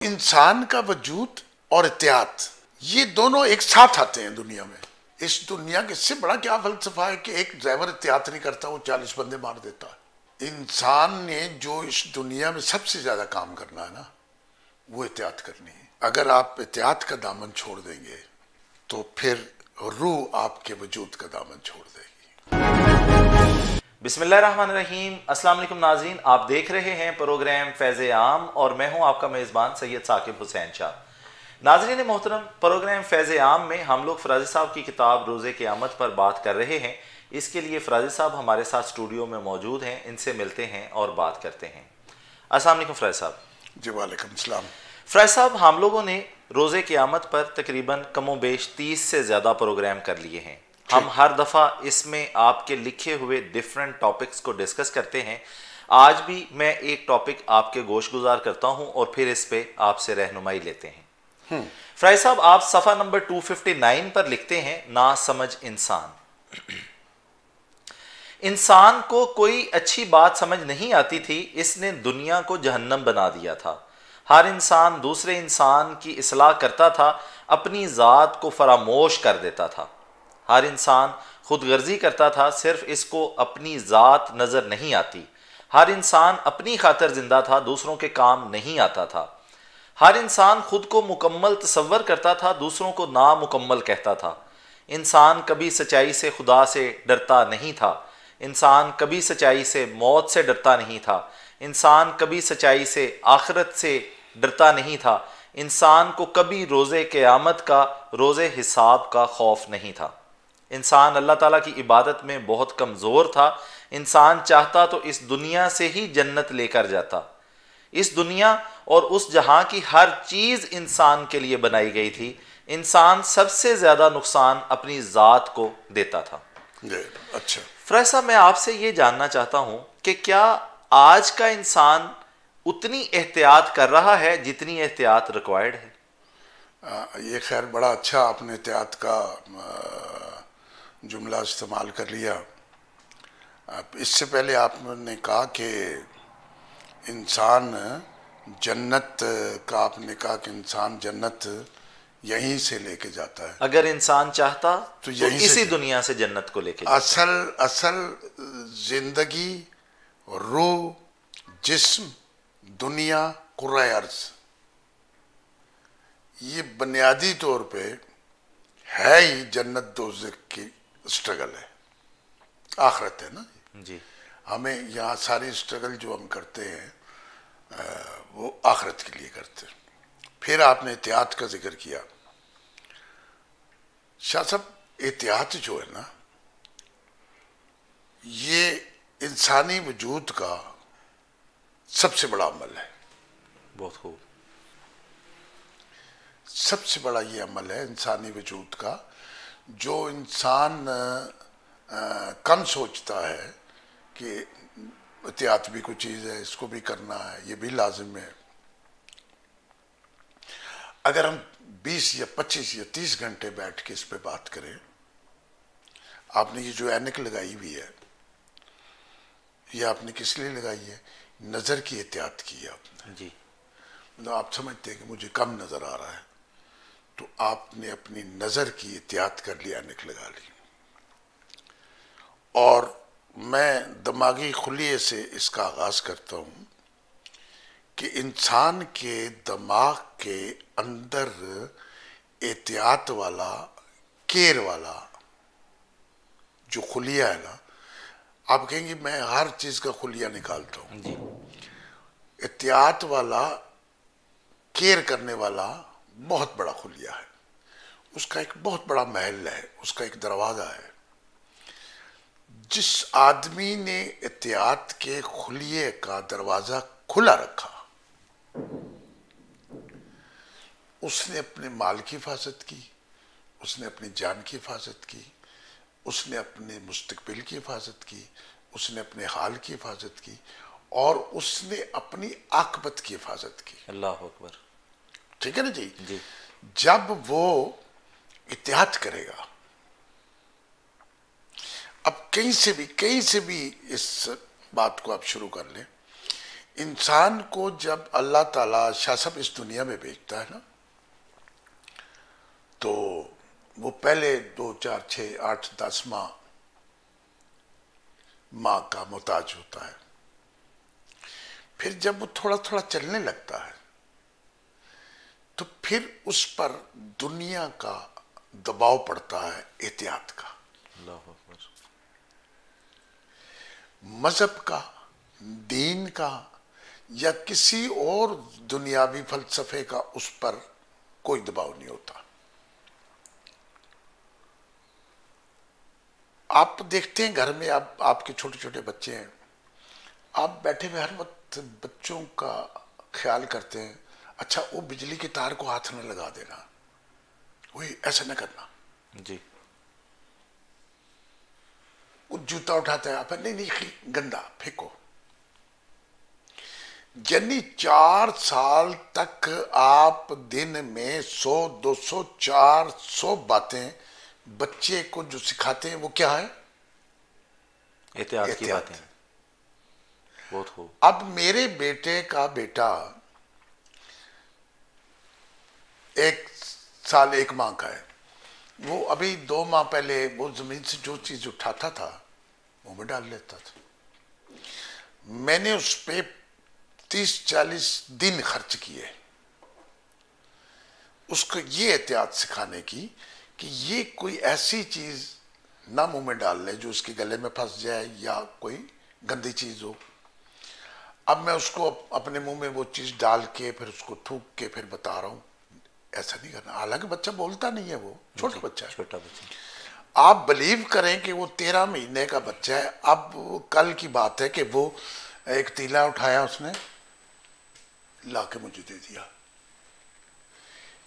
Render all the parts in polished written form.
इंसान का वजूद और एहतियात, ये दोनों एक साथ आते हैं दुनिया में। इस दुनिया के इससे बड़ा क्या फलसफा है कि एक ड्राइवर एहतियात नहीं करता, वो 40 बंदे मार देता है। इंसान ने जो इस दुनिया में सबसे ज्यादा काम करना है ना, वो एहतियात करनी है। अगर आप एहतियात का दामन छोड़ देंगे तो फिर रूह आपके वजूद का दामन छोड़ देगी। बिस्मिल्लाहिर्रहमानिर्रहीम। अस्सलाम वालेकुम नाज़रीन, आप देख रहे हैं प्रोग्राम फैज़ आम और मैं हूं आपका मेज़बान सैयद साकिब हुसैन शाह। नाज़रीन मोहतरम, प्रोग्राम फैज़ आम में हम लोग फ़राज़ी साहब की किताब रोज़े क़यामत पर बात कर रहे हैं। इसके लिए फ़राज़ी साहब हमारे साथ स्टूडियो में मौजूद हैं, इनसे मिलते हैं और बात करते हैं। अस्सलाम वालेकुम फ़राज़ी साहब। जी वालेकुम सलाम। फ़राज़ी साहब, हम लोगों ने रोज़े क़यामत पर तकरीबन कमोबेश 30 से ज़्यादा प्रोग्राम कर लिए हैं। हम हर दफ़ा इसमें आपके लिखे हुए डिफरेंट टॉपिक्स को डिस्कस करते हैं। आज भी मैं एक टॉपिक आपके गोश गुजार करता हूं और फिर इस पे आपसे रहनुमाई लेते हैं। फ़राज़ी साहब, आप सफ़ा नंबर 259 पर लिखते हैं, ना समझ इंसान। इंसान को कोई अच्छी बात समझ नहीं आती थी, इसने दुनिया को जहन्नम बना दिया था। हर इंसान दूसरे इंसान की इस्लाह करता था, अपनी ज़ात को फरामोश कर देता था। हर इंसान खुदगर्जी करता था, सिर्फ इसको अपनी ज़ात नज़र नहीं आती। हर इंसान अपनी खातर जिंदा था, दूसरों के काम नहीं आता था। हर इंसान खुद को मुकम्मल तसव्वुर करता था, दूसरों को नामुकम्मल कहता था। इंसान कभी सच्चाई से खुदा से डरता नहीं था। इंसान कभी सच्चाई से मौत से डरता नहीं था। इंसान कभी सच्चाई से आखिरत से डरता नहीं था। इंसान को कभी रोज़े क़यामत का, रोज़े हिसाब का खौफ नहीं था। इंसान अल्लाह ताला की इबादत में बहुत कमज़ोर था। इंसान चाहता तो इस दुनिया से ही जन्नत लेकर जाता। इस दुनिया और उस जहां की हर चीज़ इंसान के लिए बनाई गई थी। इंसान सबसे ज़्यादा नुकसान अपनी ज़ात को देता था। अच्छा फ़राज़ी साहब, मैं आपसे ये जानना चाहता हूँ कि क्या आज का इंसान उतनी एहतियात कर रहा है जितनी एहतियात रिक्वायर्ड है? ये खैर बड़ा अच्छा आपने एहतियात का जुमला इस्तेमाल कर लिया। इससे पहले आपने कहा कि इंसान जन्नत का, आपने कहा कि इंसान जन्नत यहीं से लेके जाता है। अगर इंसान चाहता तो यहीं इसी दुनिया से जन्नत को लेके जाता। असल जिंदगी, रूह, जिस्म, दुनिया, कुर्रा अर्ज़, ये बुनियादी तौर पे है ही जन्नत दोज़ख की स्ट्रगल है, आखिरत है ना जी। हमें यहाँ सारी स्ट्रगल जो हम करते हैं वो आखिरत के लिए करते हैं। फिर आपने एहतियात का जिक्र किया। शाह साहब, एहतियात जो है ना, ये इंसानी वजूद का सबसे बड़ा अमल है। बहुत खूब। सबसे बड़ा ये अमल है इंसानी वजूद का, जो इंसान कम सोचता है कि एहतियात भी कोई चीज़ है, इसको भी करना है, ये भी लाजिम है। अगर हम 20 या 25 या 30 घंटे बैठ के इस पे बात करें, आपने ये जो ऐनक लगाई हुई है, ये आपने किस लिए लगाई है? नज़र की एहतियात की है आपने जी। मतलब आप समझते हैं कि मुझे कम नज़र आ रहा है, तो आपने अपनी नज़र की एहतियात कर ली, ऐनक लगा ली। और मैं दिमागी खुलिये से इसका आगाज करता हूँ कि इंसान के दिमाग के अंदर एहतियात वाला, केयर वाला जो खुलिया है ना, आप कहेंगे मैं हर चीज़ का खुलिया निकालता हूँ। एहतियात वाला, केयर करने वाला बहुत बड़ा खुलिया है। उसका एक बहुत बड़ा महल है, उसका एक दरवाज़ा है। जिस आदमी ने एहतियात के खुलिये का दरवाज़ा खुला रखा, उसने अपने माल की हिफाजत की, उसने अपनी जान की हिफाजत की, उसने अपने मुस्तकबिल की हिफाजत की, उसने अपने हाल की हिफाजत की, और उसने अपनी आकबत की हिफाजत की। अल्लाह अकबर। ठीक है ना जी? जी। जब वो एहतियात करेगा, अब कहीं से भी इस बात को आप शुरू कर लें, इंसान को जब अल्लाह ताला शासब इस दुनिया में भेजता है ना, तो वो पहले 2, 4, 6, 8, 10 माह माँ का मोहताज होता है। फिर जब वो थोड़ा थोड़ा चलने लगता है तो फिर उस पर दुनिया का दबाव पड़ता है, एहतियात का, मजहब का, दीन का, या किसी और दुनियावी फलसफे का उस पर कोई दबाव नहीं होता। आप देखते हैं घर में, आप आपके छोटे छोटे बच्चे हैं, आप बैठे हुए हर वक्त बच्चों का ख्याल करते हैं, अच्छा वो बिजली के तार को हाथ न लगा देना, वही ऐसा न करना जी। वो जूता उठाता है, आप नहीं नहीं गंदा फेंको। यानी 4 साल तक आप दिन में 100, 200, 400 बातें बच्चे को जो सिखाते हैं वो क्या है? एहतियात की बातें। बहुत खूब। अब मेरे बेटे का बेटा 1 साल 1 माह का है, वो अभी 2 माह पहले वो जमीन से जो चीज उठाता था मुंह में डाल लेता था। मैंने उस पे 30-40 दिन खर्च किए उसको ये एहतियात सिखाने की कि ये कोई ऐसी चीज ना मुंह में डाल ले जो उसके गले में फंस जाए या कोई गंदी चीज हो। अब मैं उसको अपने मुंह में वो चीज डाल के फिर उसको थूक के फिर बता रहा हूं ऐसा नहीं करना। हालांकि बच्चा बोलता नहीं है, वो छोटा बच्चा है, छोटा बच्चा। आप बिलीव करें कि वो 13 महीने का बच्चा है। अब कल की बात है कि वो एक तीला उठाया, उसने ला के मुझे दे दिया।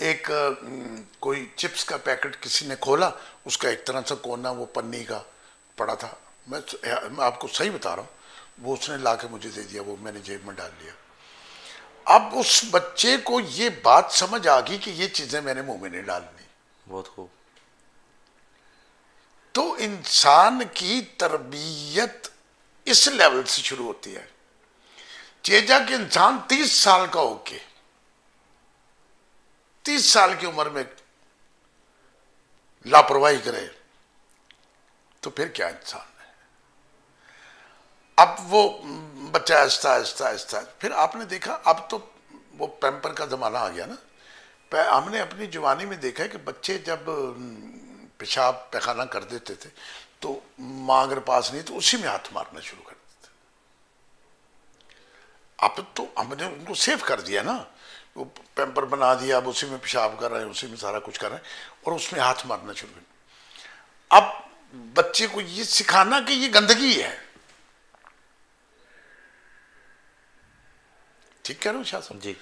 एक कोई चिप्स का पैकेट किसी ने खोला, उसका एक तरह से कोना वो पन्नी का पड़ा था, मैं आपको सही बता रहा हूँ, वो उसने ला के मुझे दे दिया, वो मैंने जेब में डाल लिया। अब उस बच्चे को ये बात समझ आ गई कि ये चीजें मैंने मुंह में नहीं डालनी। बहुत खूब। तो इंसान की तरबियत इस लेवल से शुरू होती है। चेजा कि इंसान 30 साल का होके 30 साल की उम्र में लापरवाही करे तो फिर क्या इंसान है। अब वो बच्चा आहिस्ता आहिस्ता आहिस्ता, फिर आपने देखा अब तो वो पैम्पर का जमाना आ गया ना। हमने अपनी जवानी में देखा है कि बच्चे जब पेशाब पैखाना कर देते थे तो मां अगर पास नहीं तो उसी में हाथ मारना शुरू कर देते। अब तो हमने उनको सेव कर दिया ना, वो पैम्पर बना दिया, अब उसी में पेशाब कर रहे हैं, उसी में सारा कुछ कर रहे हैं और उसमें हाथ मारना शुरू कर। अब बच्चे को ये सिखाना कि ये गंदगी है, ठीक कह रहा हूं शाह साहब जी।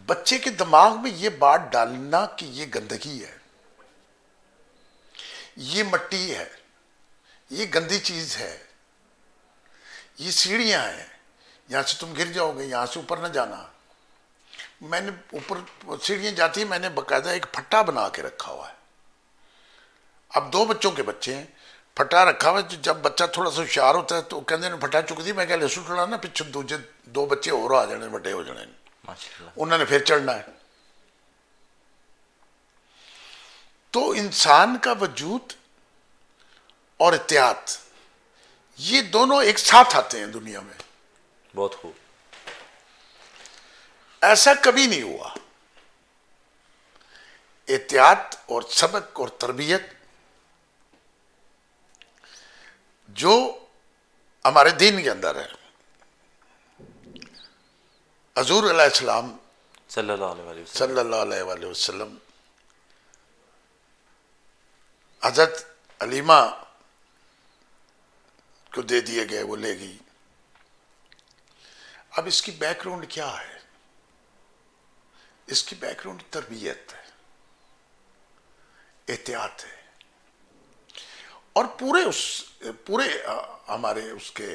बच्चे के दिमाग में ये बात डालना कि ये गंदगी है, ये मिट्टी है, ये गंदी चीज है, ये सीढ़ियां हैं, यहां से तुम गिर जाओगे, यहां से ऊपर न जाना। मैंने ऊपर सीढ़ियां जाती है, मैंने बकायदा एक फट्टा बना के रखा हुआ है। अब 2 बच्चों के बच्चे हैं, फट्टा रखा हुआ है। जब बच्चा थोड़ा सा होशियार होता है तो कहते हैं फट्टा चुक दी, मैं क्या सुटना ना, पिछले दूजे 2 बच्चे और आ जाने, बड़े हो जाने, उन्होंने फिर चढ़ना है। तो इंसान का वजूद और एहतियात ये दोनों एक साथ आते हैं दुनिया में। बहुत खूब। ऐसा कभी नहीं हुआ। एहतियात और सबक और तरबियत जो हमारे दीन के अंदर है। हजूर अलैहिस्सलाम सल्लल्लाहु अलैहि वसल्लम हजरत अलीमा को दे दिए गए, वो ले गई। अब इसकी बैकग्राउंड क्या है? इसकी बैकग्राउंड तरबियत है, एहतियात है। और पूरे हमारे उसके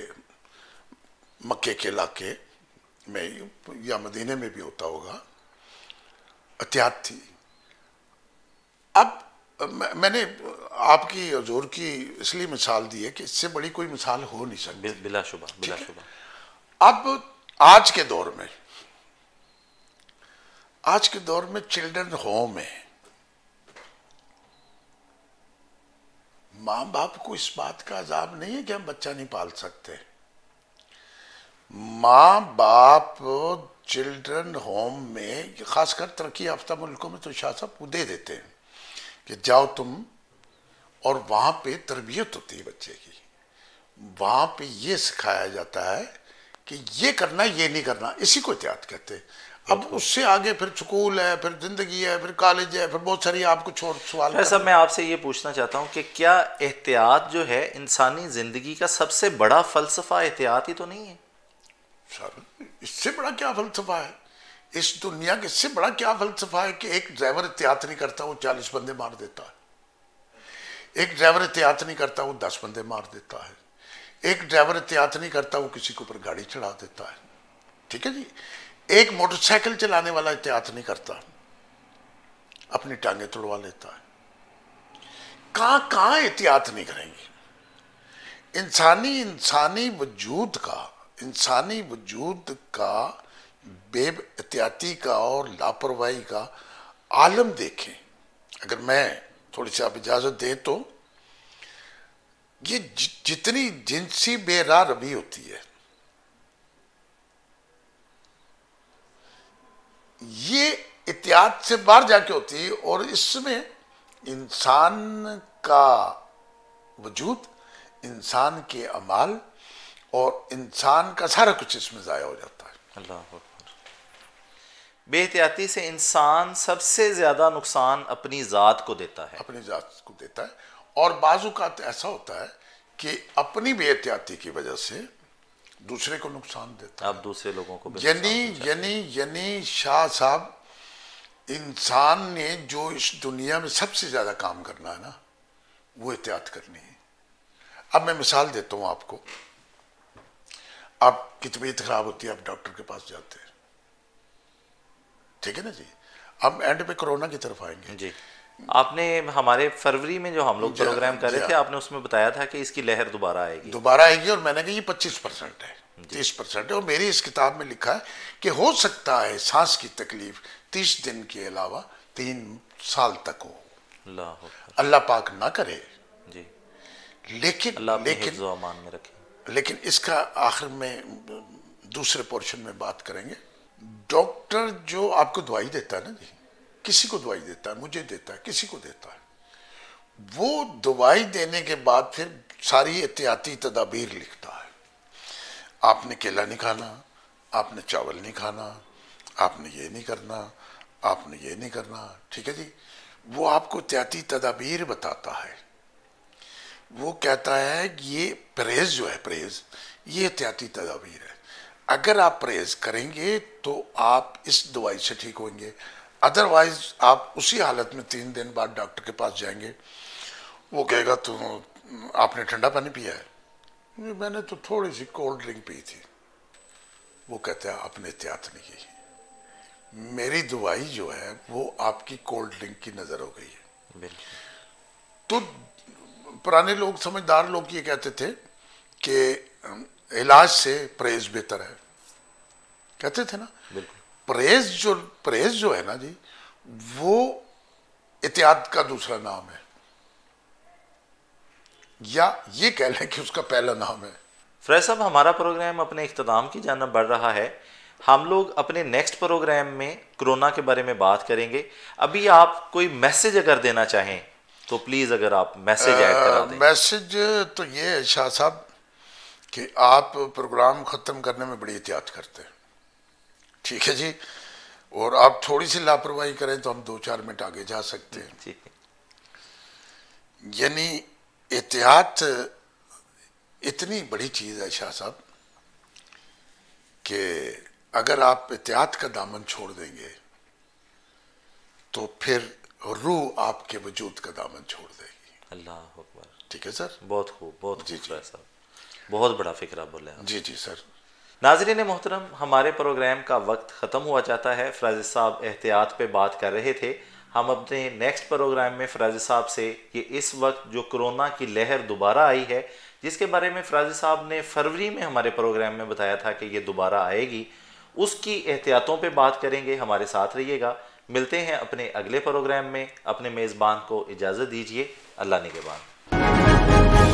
मक्के के इलाके में या मदीने में भी होता होगा, एहतियात थी। अब मैंने आपकी हजूर की इसलिए मिसाल दी है कि इससे बड़ी कोई मिसाल हो नहीं सकती। बिलाशुबा बिलाशुबा। अब आज के दौर में, आज के दौर में चिल्ड्रन होम है, माँ बाप को इस बात का अजाब नहीं है कि हम बच्चा नहीं पाल सकते। माँ बाप चिल्ड्रन होम में, खासकर तरक्की याफ्ता मुल्कों में तो शाह साहब दे देते हैं कि जाओ तुम, और वहां पे तरबियत होती है बच्चे की, वहां पे ये सिखाया जाता है कि ये करना ये नहीं करना, इसी को एहतियात कहते हैं। अब उससे आगे फिर स्कूल है, फिर जिंदगी है, फिर कॉलेज है, फिर बहुत सारी आपको छोड़ सवाल। सब मैं आपसे ये पूछना चाहता हूँ कि क्या एहतियात जो है इंसानी जिंदगी का सबसे बड़ा फलसफा एहतियात ही तो नहीं है? सर इससे बड़ा क्या फलसफा है इस दुनिया के, इससे बड़ा क्या फलसफा है कि एक ड्राइवर एहतियात नहीं करता वो 40 बंदे मार देता है, एक ड्राइवर एहतियात नहीं करता वो 10 बंदे मार देता है, एक ड्राइवर एहतियात नहीं करता वो किसी के ऊपर गाड़ी चढ़ा देता है। ठीक है जी, एक मोटरसाइकिल चलाने वाला एहतियात नहीं करता, अपनी टांगें तोड़वा लेता है। कहां कहां एहतियात नहीं करेंगे? इंसानी वजूद का बेएहतियाती का और लापरवाही का आलम देखें। अगर मैं थोड़ी सी आप इजाजत दें तो ये जितनी जिनसी बेराह रवी होती है, ये एहतियात से बाहर जाके होती है, और इसमें इंसान का वजूद, इंसान के अमाल और इंसान का सारा कुछ इसमें ज़ाया हो जाता है। अल्लाह अकबर। बेहतियाती से इंसान सबसे ज़्यादा नुकसान अपनी ज़ात को देता है, अपनी ज़ात को देता है, और बाजू का ऐसा होता है कि अपनी बेहतियाती की वजह से दूसरे को नुकसान देता है। आप दूसरे लोगों को यानी शाह साहब, इंसान ने जो इस दुनिया में सबसे ज्यादा काम करना है ना, वो एहतियात करनी है। अब मैं मिसाल देता हूं आपको, आपकी तबीयत खराब होती है, आप डॉक्टर के पास जाते हैं, ठीक है ना जी। अब एंड पे कोरोना की तरफ आएंगे जी। आपने हमारे फरवरी में जो हम लोग प्रोग्राम कर रहे थे, आपने उसमें बताया था कि इसकी लहर दोबारा आएगी, और मैंने कहा ये 25% है, 30% है, और मेरी इस किताब में लिखा है कि हो सकता है सांस की तकलीफ 30 दिन के अलावा 3 साल तक हो। अल्लाह पाक ना करे जी, लेकिन इसका आखिर में दूसरे पोर्शन में बात करेंगे। डॉक्टर जो आपको दवाई देता है ना जी, किसी को दवाई देता है, मुझे देता है, किसी को देता है, वो दवाई देने के बाद फिर सारी एहतियाती तदाबीर लिखता है। आपने केला नहीं खाना, आपने चावल नहीं खाना, आपने ये नहीं करना, आपने ये नहीं करना, ठीक है जी। वो आपको एहतियाती तदाबीर बताता है। वो कहता है कि ये परहेज जो है, परहेज ये एहतियाती तदाबीर है। अगर आप परहेज करेंगे तो आप इस दवाई से ठीक होंगे, अदरवाइज आप उसी हालत में 3 दिन बाद डॉक्टर के पास जाएंगे, वो कहेगा तो आपने ठंडा पानी पिया है, मैंने तो थोड़ी सी कोल्ड ड्रिंक पी थी। वो कहता है आपने एहतियात नहीं की, मेरी दवाई जो है वो आपकी कोल्ड ड्रिंक की नजर हो गई है। तो पुराने लोग, समझदार लोग ये कहते थे कि इलाज से परहेज बेहतर है, कहते थे ना। परहेज जो है ना जी, वो एहतियात का दूसरा नाम है, या ये कह लें कि उसका पहला नाम है। फ्रेज साहब, हमारा प्रोग्राम अपने इख्तिताम की जानिब बढ़ रहा है। हम लोग अपने नेक्स्ट प्रोग्राम में कोरोना के बारे में बात करेंगे। अभी आप कोई मैसेज अगर देना चाहें तो प्लीज़ अगर आप मैसेज ऐड करा दें। मैसेज तो ये है शाह साहब कि आप प्रोग्राम ख़त्म करने में बड़ी एहतियात करते हैं, ठीक है जी, और आप थोड़ी सी लापरवाही करें तो हम 2-4 मिनट आगे जा सकते हैं। यानी एहतियात इतनी बड़ी चीज़ है शाह साहब कि अगर आप एहतियात का दामन छोड़ देंगे तो फिर रूह आपके वजूद का दामन छोड़ देगी। अल्लाह अकबर। ठीक है सर, बहुत खूब, बहुत खूब साहब, बहुत बड़ा फिक्र बोले आप। जी जी सर। नाज़रीन मोहतरम, हमारे प्रोग्राम का वक्त ख़त्म हुआ जाता है। फ़ाज़िल साहब एहतियात पे बात कर रहे थे। हम अपने नेक्स्ट प्रोग्राम में फराजी साहब से ये इस वक्त जो कोरोना की लहर दोबारा आई है, जिसके बारे में फराजी साहब ने फरवरी में हमारे प्रोग्राम में बताया था कि ये दोबारा आएगी, उसकी एहतियातों पे बात करेंगे। हमारे साथ रहिएगा। मिलते हैं अपने अगले प्रोग्राम में। अपने मेज़बान को इजाज़त दीजिए। अल्लाह निगहबान।